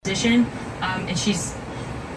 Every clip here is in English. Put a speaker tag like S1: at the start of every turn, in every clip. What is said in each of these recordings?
S1: position, and she's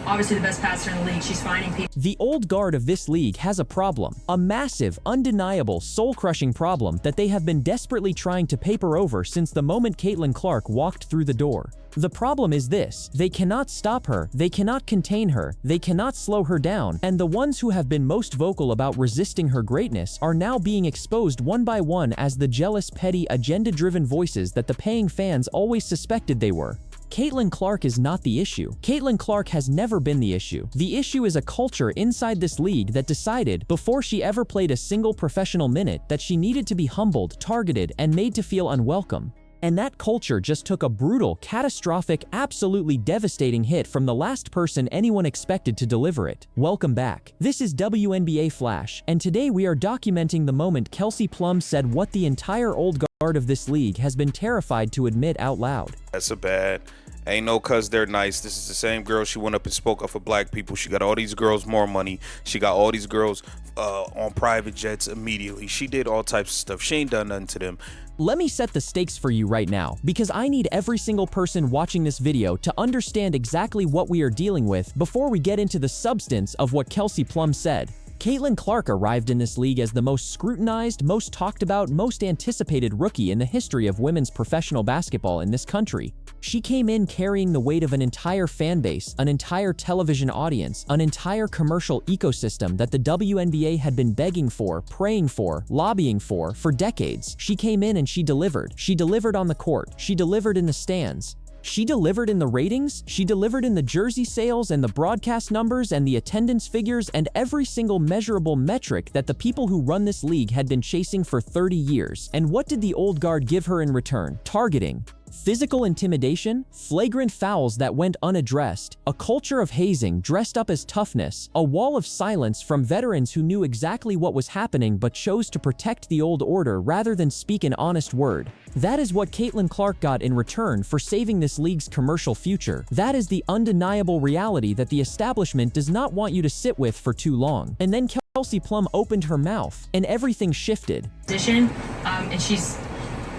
S1: obviously the best passer in the league. She's finding people.
S2: The old guard of this league has a problem, a massive, undeniable, soul-crushing problem that they have been desperately trying to paper over since the moment Caitlin Clark walked through the door. The problem is this: they cannot stop her, they cannot contain her, they cannot slow her down, and the ones who have been most vocal about resisting her greatness are now being exposed one by one as the jealous, petty, agenda-driven voices that the paying fans always suspected they were. Caitlin Clark is not the issue. Caitlin Clark has never been the issue. The issue is a culture inside this league that decided, before she ever played a single professional minute, that she needed to be humbled, targeted, and made to feel unwelcome. And that culture just took a brutal, catastrophic, absolutely devastating hit from the last person anyone expected to deliver it. Welcome back. This is WNBA Flash, and today we are documenting the moment Kelsey Plum said what the entire old guard of this league has been terrified to admit out loud.
S3: That's a bad. Ain't no cuz they're nice. This is the same girl. She went up and spoke up for black people. She got all these girls more money. She got all these girls on private jets immediately. She did all types of stuff. She ain't done nothing to them.
S2: Let me set the stakes for you right now, because I need every single person watching this video to understand exactly what we are dealing with before we get into the substance of what Kelsey Plum said. Caitlin Clark arrived in this league as the most scrutinized, most talked about, most anticipated rookie in the history of women's professional basketball in this country. She came in carrying the weight of an entire fan base, an entire television audience, an entire commercial ecosystem that the WNBA had been begging for, praying for, lobbying for decades. She came in and she delivered. She delivered on the court. She delivered in the stands. She delivered in the ratings, she delivered in the jersey sales and the broadcast numbers and the attendance figures and every single measurable metric that the people who run this league had been chasing for 30 years. And what did the old guard give her in return? Targeting, physical intimidation, flagrant fouls that went unaddressed, a culture of hazing dressed up as toughness, a wall of silence from veterans who knew exactly what was happening but chose to protect the old order rather than speak an honest word. That is what Caitlin Clark got in return for saving this league's commercial future. That is the undeniable reality that the establishment does not want you to sit with for too long. And then Kelsey Plum opened her mouth, and everything shifted.
S1: Position, and she's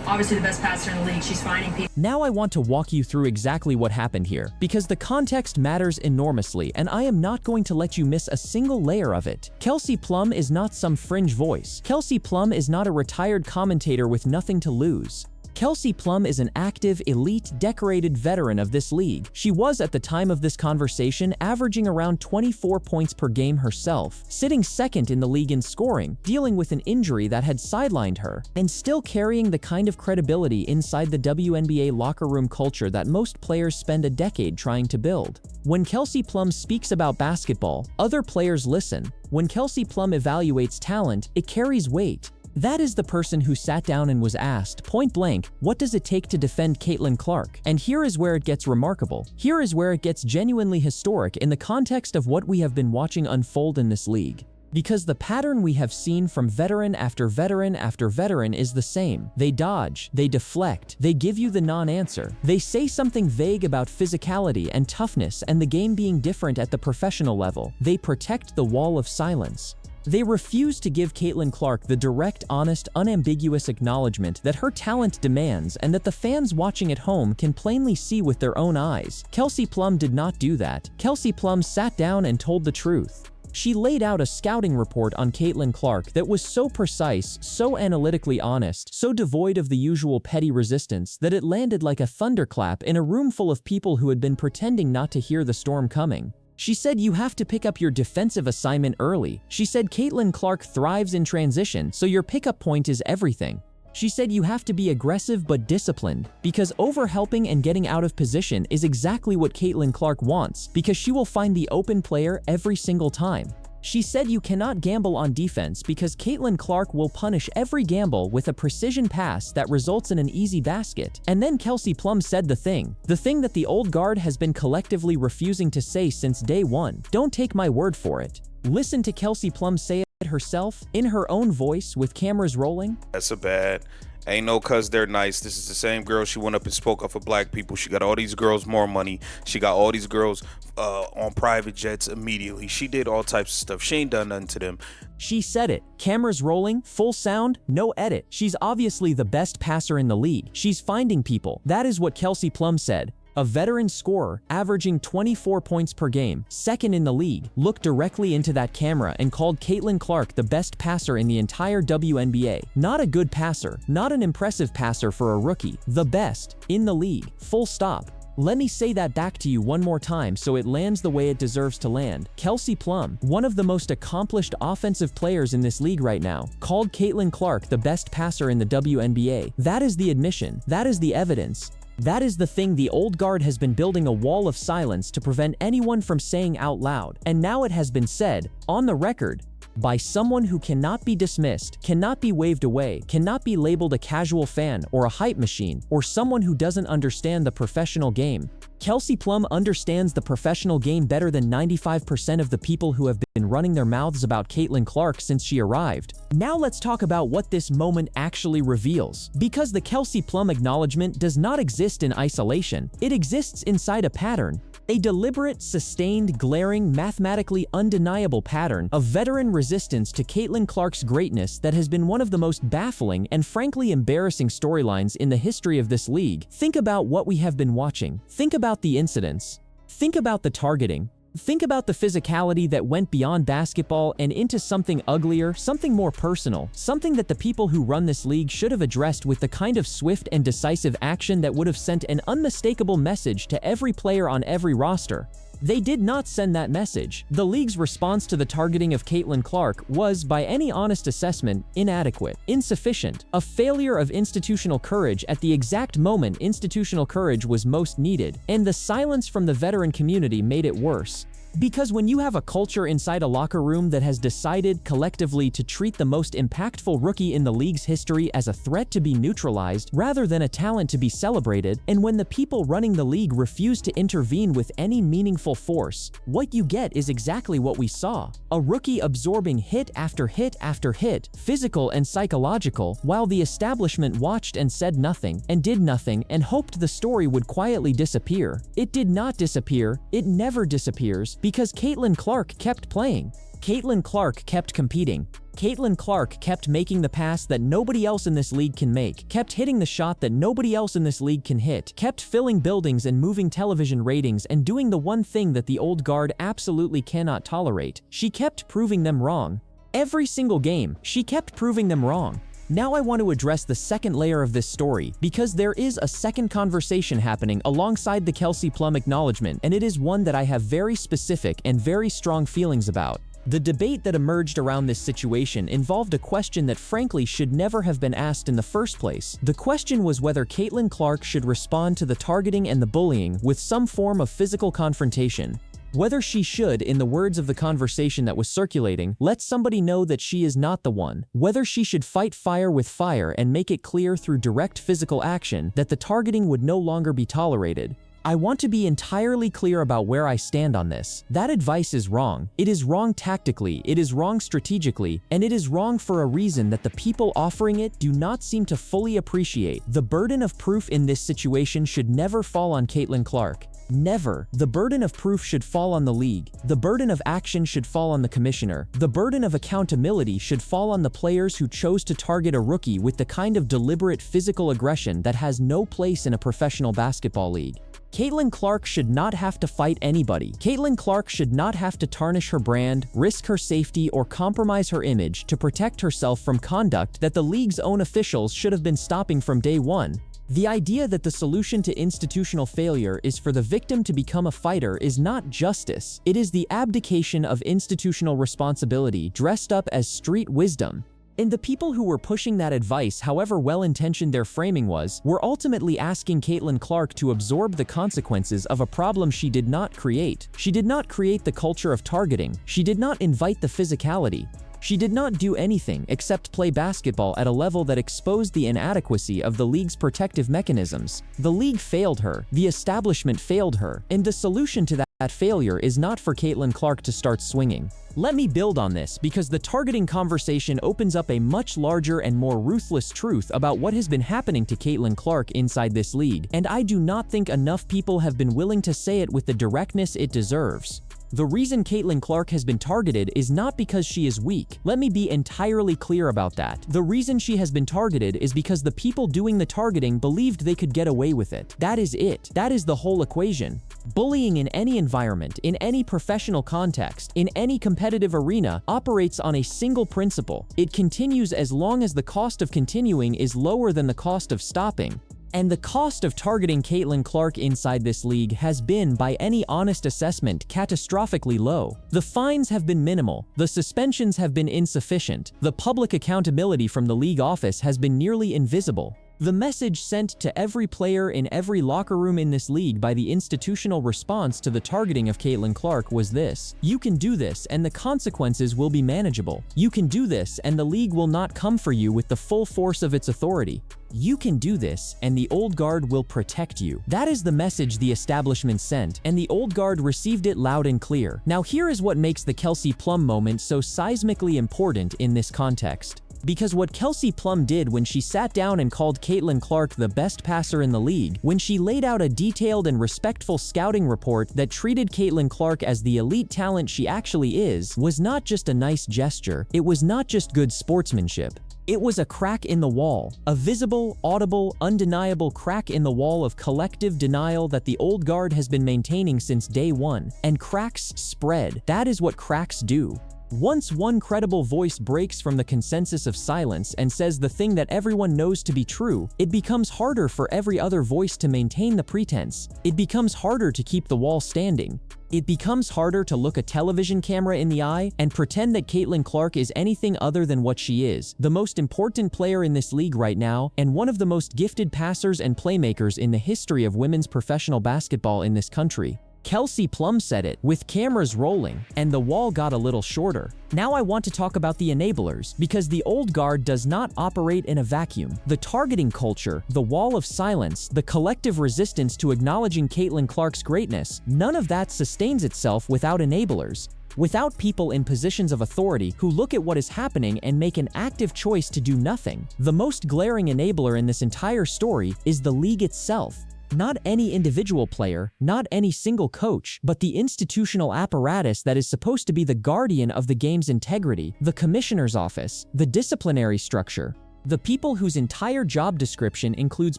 S1: obviously the best passer in the league. She's finding people.
S2: Now I want to walk you through exactly what happened here, because the context matters enormously, and I am not going to let you miss a single layer of it. Kelsey Plum is not some fringe voice. Kelsey Plum is not a retired commentator with nothing to lose. Kelsey Plum is an active, elite, decorated veteran of this league. She was, at the time of this conversation, averaging around 24 points per game herself, sitting second in the league in scoring, dealing with an injury that had sidelined her, and still carrying the kind of credibility inside the WNBA locker room culture that most players spend a decade trying to build. When Kelsey Plum speaks about basketball, other players listen. When Kelsey Plum evaluates talent, it carries weight. That is the person who sat down and was asked, point blank, what does it take to defend Caitlin Clark? And here is where it gets remarkable. Here is where it gets genuinely historic in the context of what we have been watching unfold in this league. Because the pattern we have seen from veteran after veteran after veteran is the same. They dodge, they deflect, they give you the non-answer. They say something vague about physicality and toughness and the game being different at the professional level. They protect the wall of silence. They refuse to give Caitlin Clark the direct, honest, unambiguous acknowledgement that her talent demands and that the fans watching at home can plainly see with their own eyes. Kelsey Plum did not do that. Kelsey Plum sat down and told the truth. She laid out a scouting report on Caitlin Clark that was so precise, so analytically honest, so devoid of the usual petty resistance that it landed like a thunderclap in a room full of people who had been pretending not to hear the storm coming. She said you have to pick up your defensive assignment early. She said Caitlin Clark thrives in transition, so your pickup point is everything. She said you have to be aggressive but disciplined, because overhelping and getting out of position is exactly what Caitlin Clark wants, because she will find the open player every single time. She said you cannot gamble on defense because Caitlin Clark will punish every gamble with a precision pass that results in an easy basket. And then Kelsey Plum said the thing that the old guard has been collectively refusing to say since day one. Don't take my word for it. Listen to Kelsey Plum say it herself, in her own voice, with cameras rolling.
S3: That's a bad. Ain't no cuz they're nice. This is the same girl. She went up and spoke up for black people. She got all these girls more money. She got all these girls on private jets immediately. She did all types of stuff. She ain't done nothing to them.
S2: She said it. Cameras rolling, full sound, no edit. She's obviously the best passer in the league. She's finding people. That is what Kelsey Plum said. a veteran scorer averaging 24 points per game, second in the league, looked directly into that camera and called Caitlin Clark the best passer in the entire WNBA. Not a good passer, not an impressive passer for a rookie, the best in the league, full stop. Let me say that back to you one more time so it lands the way it deserves to land. Kelsey Plum, one of the most accomplished offensive players in this league right now, called Caitlin Clark the best passer in the WNBA. That is the admission. That is the evidence. That is the thing the old guard has been building a wall of silence to prevent anyone from saying out loud. And now it has been said, on the record, by someone who cannot be dismissed, cannot be waved away, cannot be labeled a casual fan or a hype machine, or someone who doesn't understand the professional game. Kelsey Plum understands the professional game better than 95% of the people who have been running their mouths about Caitlin Clark since she arrived. Now let's talk about what this moment actually reveals. Because the Kelsey Plum acknowledgement does not exist in isolation, it exists inside a pattern. A deliberate, sustained, glaring, mathematically undeniable pattern of veteran resistance to Caitlin Clark's greatness that has been one of the most baffling and frankly embarrassing storylines in the history of this league. Think about what we have been watching. Think about the incidents. Think about the targeting. Think about the physicality that went beyond basketball and into something uglier, something more personal, something that the people who run this league should have addressed with the kind of swift and decisive action that would have sent an unmistakable message to every player on every roster. They did not send that message. The league's response to the targeting of Caitlin Clark was, by any honest assessment, inadequate, insufficient, a failure of institutional courage at the exact moment institutional courage was most needed, and the silence from the veteran community made it worse. Because when you have a culture inside a locker room that has decided collectively to treat the most impactful rookie in the league's history as a threat to be neutralized rather than a talent to be celebrated, and when the people running the league refuse to intervene with any meaningful force, what you get is exactly what we saw. A rookie absorbing hit after hit after hit, physical and psychological, while the establishment watched and said nothing, and did nothing, and hoped the story would quietly disappear. It did not disappear. It never disappears. Because Caitlin Clark kept playing. Caitlin Clark kept competing. Caitlin Clark kept making the pass that nobody else in this league can make, kept hitting the shot that nobody else in this league can hit, kept filling buildings and moving television ratings and doing the one thing that the old guard absolutely cannot tolerate. She kept proving them wrong. Every single game, she kept proving them wrong. Now I want to address the second layer of this story, because there is a second conversation happening alongside the Kelsey Plum acknowledgement, and it is one that I have very specific and very strong feelings about. The debate that emerged around this situation involved a question that frankly should never have been asked in the first place. The question was whether Caitlin Clark should respond to the targeting and the bullying with some form of physical confrontation. Whether she should, in the words of the conversation that was circulating, let somebody know that she is not the one. Whether she should fight fire with fire and make it clear through direct physical action that the targeting would no longer be tolerated. I want to be entirely clear about where I stand on this. That advice is wrong. It is wrong tactically, it is wrong strategically, and it is wrong for a reason that the people offering it do not seem to fully appreciate. The burden of proof in this situation should never fall on Caitlin Clark. Never. The burden of proof should fall on the league. The burden of action should fall on the commissioner. The burden of accountability should fall on the players who chose to target a rookie with the kind of deliberate physical aggression that has no place in a professional basketball league. Caitlin Clark should not have to fight anybody. Caitlin Clark should not have to tarnish her brand, risk her safety, or compromise her image to protect herself from conduct that the league's own officials should have been stopping from day one. The idea that the solution to institutional failure is for the victim to become a fighter is not justice. It is the abdication of institutional responsibility dressed up as street wisdom. And the people who were pushing that advice, however well-intentioned their framing was, were ultimately asking Caitlin Clark to absorb the consequences of a problem she did not create. She did not create the culture of targeting. She did not invite the physicality. She did not do anything except play basketball at a level that exposed the inadequacy of the league's protective mechanisms. The league failed her, the establishment failed her, and the solution to that failure is not for Caitlin Clark to start swinging. Let me build on this because the targeting conversation opens up a much larger and more ruthless truth about what has been happening to Caitlin Clark inside this league, and I do not think enough people have been willing to say it with the directness it deserves. The reason Caitlin Clark has been targeted is not because she is weak. Let me be entirely clear about that. The reason she has been targeted is because the people doing the targeting believed they could get away with it. That is it. That is the whole equation. Bullying in any environment, in any professional context, in any competitive arena, operates on a single principle. It continues as long as the cost of continuing is lower than the cost of stopping. And the cost of targeting Caitlin Clark inside this league has been, by any honest assessment, catastrophically low. The fines have been minimal, the suspensions have been insufficient, the public accountability from the league office has been nearly invisible. The message sent to every player in every locker room in this league by the institutional response to the targeting of Caitlin Clark was this: you can do this and the consequences will be manageable. You can do this and the league will not come for you with the full force of its authority. You can do this and the old guard will protect you. That is the message the establishment sent, and the old guard received it loud and clear. Now here is what makes the Kelsey Plum moment so seismically important in this context. Because what Kelsey Plum did when she sat down and called Caitlin Clark the best passer in the league, when she laid out a detailed and respectful scouting report that treated Caitlin Clark as the elite talent she actually is, was not just a nice gesture, it was not just good sportsmanship. It was a crack in the wall, a visible, audible, undeniable crack in the wall of collective denial that the old guard has been maintaining since day one. And cracks spread. That is what cracks do. Once one credible voice breaks from the consensus of silence and says the thing that everyone knows to be true, it becomes harder for every other voice to maintain the pretense. It becomes harder to keep the wall standing. It becomes harder to look a television camera in the eye and pretend that Caitlin Clark is anything other than what she is, the most important player in this league right now, and one of the most gifted passers and playmakers in the history of women's professional basketball in this country. Kelsey Plum said it, with cameras rolling, and the wall got a little shorter. Now I want to talk about the enablers, because the old guard does not operate in a vacuum. The targeting culture, the wall of silence, the collective resistance to acknowledging Caitlin Clark's greatness, none of that sustains itself without enablers. Without people in positions of authority who look at what is happening and make an active choice to do nothing. The most glaring enabler in this entire story is the league itself. Not any individual player, not any single coach, but the institutional apparatus that is supposed to be the guardian of the game's integrity, the commissioner's office, the disciplinary structure. The people whose entire job description includes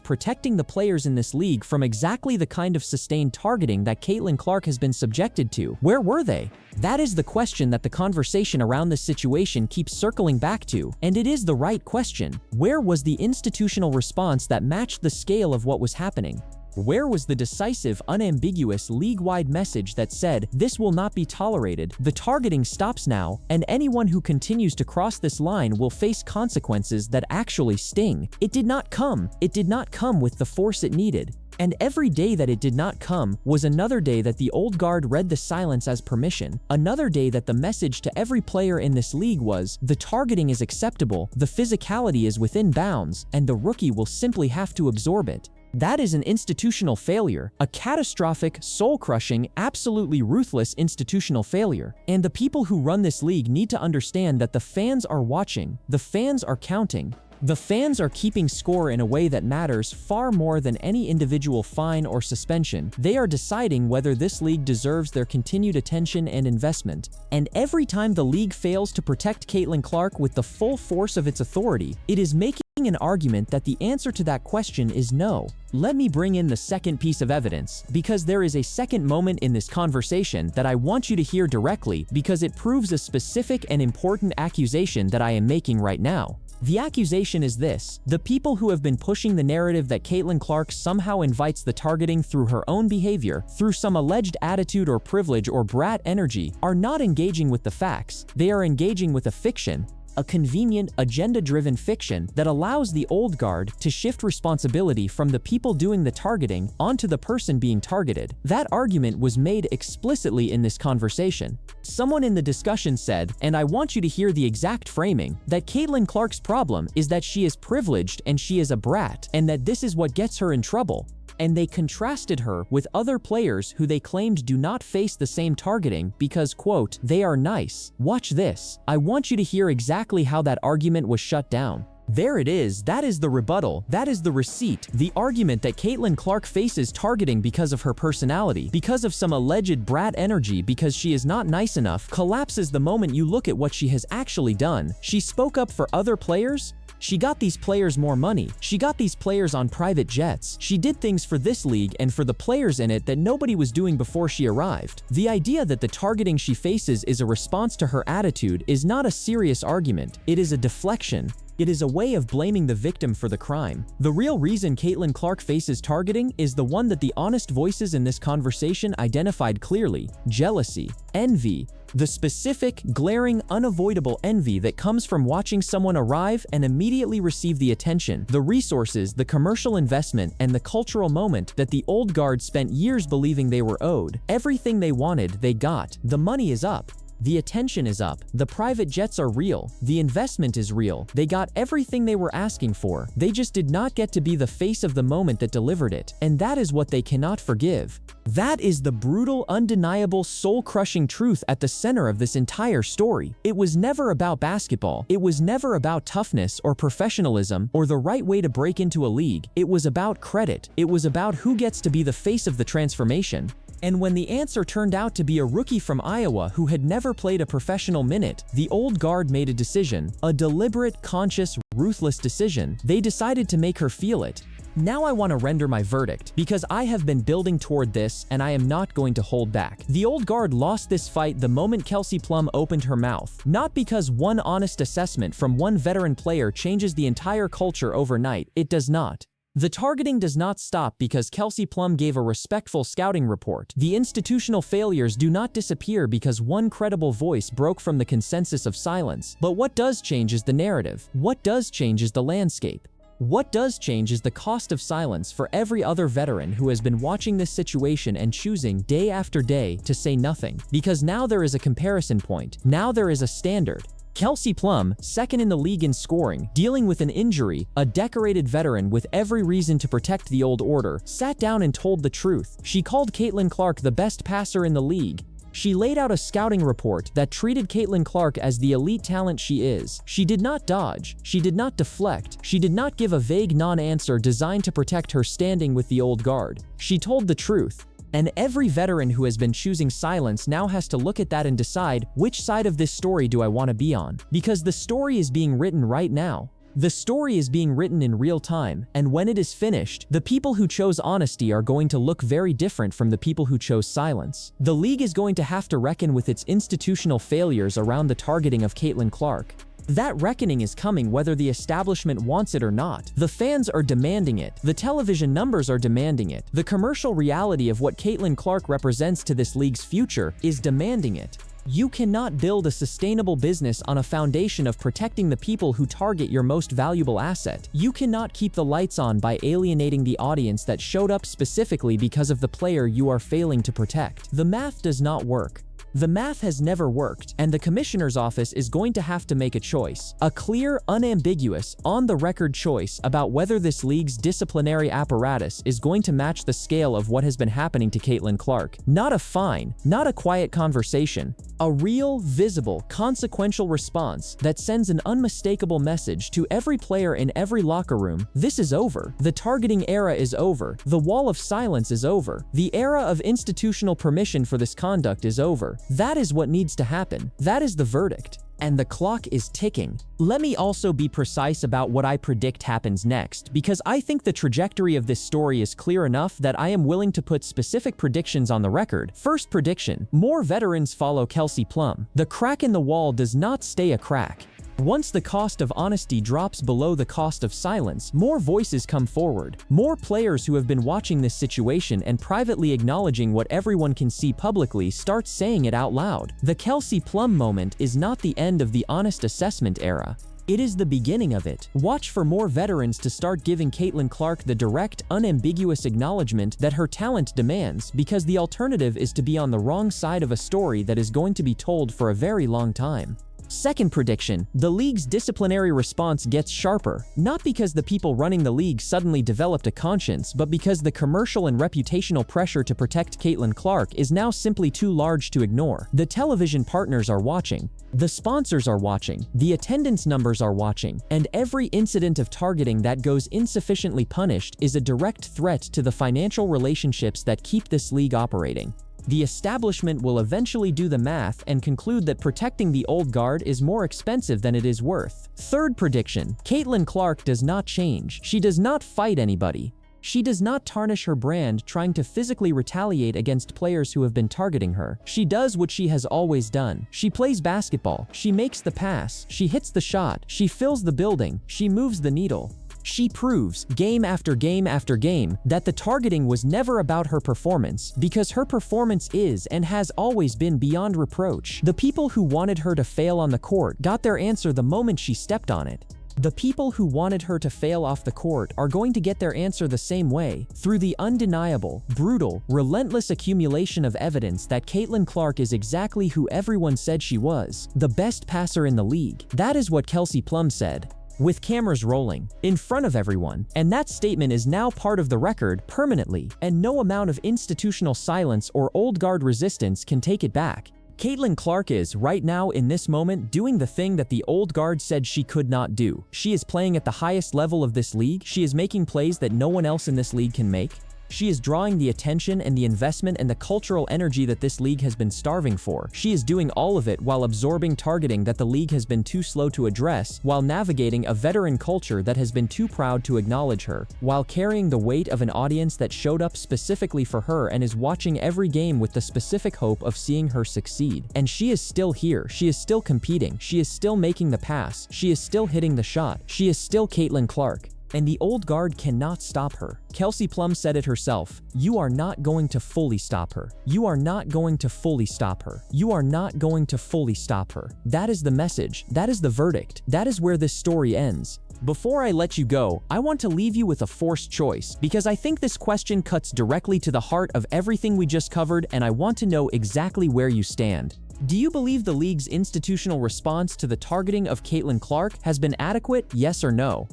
S2: protecting the players in this league from exactly the kind of sustained targeting that Caitlin Clark has been subjected to. Where were they? That is the question that the conversation around this situation keeps circling back to, and it is the right question. Where was the institutional response that matched the scale of what was happening? Where was the decisive, unambiguous, league-wide message that said, this will not be tolerated, the targeting stops now, and anyone who continues to cross this line will face consequences that actually sting? It did not come. It did not come with the force it needed. And every day that it did not come was another day that the old guard read the silence as permission, another day that the message to every player in this league was, the targeting is acceptable, the physicality is within bounds, and the rookie will simply have to absorb it. That is an institutional failure, a catastrophic, soul-crushing, absolutely ruthless institutional failure. And the people who run this league need to understand that the fans are watching, the fans are counting. The fans are keeping score in a way that matters far more than any individual fine or suspension. They are deciding whether this league deserves their continued attention and investment. And every time the league fails to protect Caitlin Clark with the full force of its authority, it is making an argument that the answer to that question is no. Let me bring in the second piece of evidence, because there is a second moment in this conversation that I want you to hear directly because it proves a specific and important accusation that I am making right now. The accusation is this: the people who have been pushing the narrative that Caitlin Clark somehow invites the targeting through her own behavior, through some alleged attitude or privilege or brat energy, are not engaging with the facts. They are engaging with a fiction, a convenient, agenda-driven fiction that allows the old guard to shift responsibility from the people doing the targeting onto the person being targeted. That argument was made explicitly in this conversation. Someone in the discussion said, and I want you to hear the exact framing, that Caitlin Clark's problem is that she is privileged and she is a brat, and that this is what gets her in trouble. And they contrasted her with other players who they claimed do not face the same targeting because, quote, they are nice. Watch this. I want you to hear exactly how that argument was shut down. There it is, that is the rebuttal, that is the receipt, the argument that Caitlin Clark faces targeting because of her personality, because of some alleged brat energy, because she is not nice enough, collapses the moment you look at what she has actually done. She spoke up for other players? She got these players more money. She got these players on private jets. She did things for this league and for the players in it that nobody was doing before she arrived. The idea that the targeting she faces is a response to her attitude is not a serious argument. It is a deflection. It is a way of blaming the victim for the crime. The real reason Caitlin Clark faces targeting is the one that the honest voices in this conversation identified clearly: jealousy, envy, the specific, glaring, unavoidable envy that comes from watching someone arrive and immediately receive the attention, the resources, the commercial investment, and the cultural moment that the old guard spent years believing they were owed. Everything they wanted, they got. The money is up. The attention is up. The private jets are real. The investment is real. They got everything they were asking for. They just did not get to be the face of the moment that delivered it. And that is what they cannot forgive. That is the brutal, undeniable, soul-crushing truth at the center of this entire story. It was never about basketball. It was never about toughness or professionalism or the right way to break into a league. It was about credit. It was about who gets to be the face of the transformation. And when the answer turned out to be a rookie from Iowa who had never played a professional minute, the old guard made a decision, a deliberate, conscious, ruthless decision. They decided to make her feel it. Now I want to render my verdict, because I have been building toward this and I am not going to hold back. The old guard lost this fight the moment Kelsey Plum opened her mouth. Not because one honest assessment from one veteran player changes the entire culture overnight. It does not. The targeting does not stop because Kelsey Plum gave a respectful scouting report. The institutional failures do not disappear because one credible voice broke from the consensus of silence. But what does change is the narrative. What does change is the landscape. What does change is the cost of silence for every other veteran who has been watching this situation and choosing day after day to say nothing. Because now there is a comparison point. Now there is a standard. Kelsey Plum, second in the league in scoring, dealing with an injury, a decorated veteran with every reason to protect the old order, sat down and told the truth. She called Caitlin Clark the best passer in the league. She laid out a scouting report that treated Caitlin Clark as the elite talent she is. She did not dodge. She did not deflect. She did not give a vague non-answer designed to protect her standing with the old guard. She told the truth. And every veteran who has been choosing silence now has to look at that and decide, which side of this story do I want to be on? Because the story is being written right now. The story is being written in real time, and when it is finished, the people who chose honesty are going to look very different from the people who chose silence. The league is going to have to reckon with its institutional failures around the targeting of Caitlin Clark. That reckoning is coming whether the establishment wants it or not. The fans are demanding it. The television numbers are demanding it. The commercial reality of what Caitlin Clark represents to this league's future is demanding it. You cannot build a sustainable business on a foundation of protecting the people who target your most valuable asset. You cannot keep the lights on by alienating the audience that showed up specifically because of the player you are failing to protect. The math does not work. The math has never worked, and the commissioner's office is going to have to make a choice. A clear, unambiguous, on-the-record choice about whether this league's disciplinary apparatus is going to match the scale of what has been happening to Caitlin Clark. Not a fine, not a quiet conversation. A real, visible, consequential response that sends an unmistakable message to every player in every locker room. This is over. The targeting era is over. The wall of silence is over. The era of institutional permission for this conduct is over. That is what needs to happen. That is the verdict. And the clock is ticking. Let me also be precise about what I predict happens next, because I think the trajectory of this story is clear enough that I am willing to put specific predictions on the record. First prediction: more veterans follow Kelsey Plum. The crack in the wall does not stay a crack. Once the cost of honesty drops below the cost of silence, more voices come forward. More players who have been watching this situation and privately acknowledging what everyone can see publicly start saying it out loud. The Kelsey Plum moment is not the end of the honest assessment era. It is the beginning of it. Watch for more veterans to start giving Caitlin Clark the direct, unambiguous acknowledgement that her talent demands, because the alternative is to be on the wrong side of a story that is going to be told for a very long time. Second prediction, the league's disciplinary response gets sharper, not because the people running the league suddenly developed a conscience, but because the commercial and reputational pressure to protect Caitlin Clark is now simply too large to ignore. The television partners are watching, the sponsors are watching, the attendance numbers are watching, and every incident of targeting that goes insufficiently punished is a direct threat to the financial relationships that keep this league operating. The establishment will eventually do the math and conclude that protecting the old guard is more expensive than it is worth. Third prediction, Caitlin Clark does not change. She does not fight anybody. She does not tarnish her brand trying to physically retaliate against players who have been targeting her. She does what she has always done. She plays basketball. She makes the pass. She hits the shot. She fills the building. She moves the needle. She proves, game after game after game, that the targeting was never about her performance, because her performance is and has always been beyond reproach. The people who wanted her to fail on the court got their answer the moment she stepped on it. The people who wanted her to fail off the court are going to get their answer the same way, through the undeniable, brutal, relentless accumulation of evidence that Caitlin Clark is exactly who everyone said she was, the best passer in the league. That is what Kelsey Plum said, with cameras rolling, in front of everyone, and that statement is now part of the record permanently, and no amount of institutional silence or old guard resistance can take it back. Caitlin Clark is, right now in this moment, doing the thing that the old guard said she could not do. She is playing at the highest level of this league. She is making plays that no one else in this league can make. She is drawing the attention and the investment and the cultural energy that this league has been starving for. She is doing all of it while absorbing targeting that the league has been too slow to address, while navigating a veteran culture that has been too proud to acknowledge her, while carrying the weight of an audience that showed up specifically for her and is watching every game with the specific hope of seeing her succeed. And she is still here. She is still competing. She is still making the pass. She is still hitting the shot. She is still Caitlin Clark. And the old guard cannot stop her. Kelsey Plum said it herself. You are not going to fully stop her. You are not going to fully stop her. You are not going to fully stop her. That is the message. That is the verdict. That is where this story ends. Before I let you go, I want to leave you with a forced choice, because I think this question cuts directly to the heart of everything we just covered, and I want to know exactly where you stand. Do you believe the league's institutional response to the targeting of Caitlin Clark has been adequate, yes or no?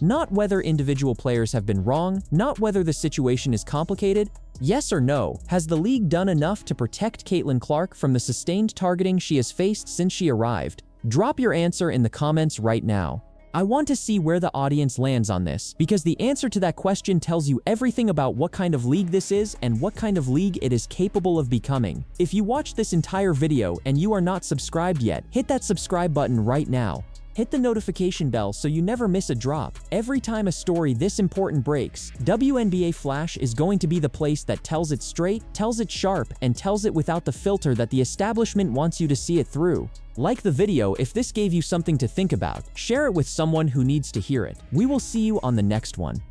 S2: Not whether individual players have been wrong, not whether the situation is complicated. Yes or no, has the league done enough to protect Caitlin Clark from the sustained targeting she has faced since she arrived? Drop your answer in the comments right now. I want to see where the audience lands on this, because the answer to that question tells you everything about what kind of league this is and what kind of league it is capable of becoming. If you watched this entire video and you are not subscribed yet, hit that subscribe button right now. Hit the notification bell so you never miss a drop. Every time a story this important breaks, WNBA Flash is going to be the place that tells it straight, tells it sharp, and tells it without the filter that the establishment wants you to see it through. Like the video if this gave you something to think about. Share it with someone who needs to hear it. We will see you on the next one.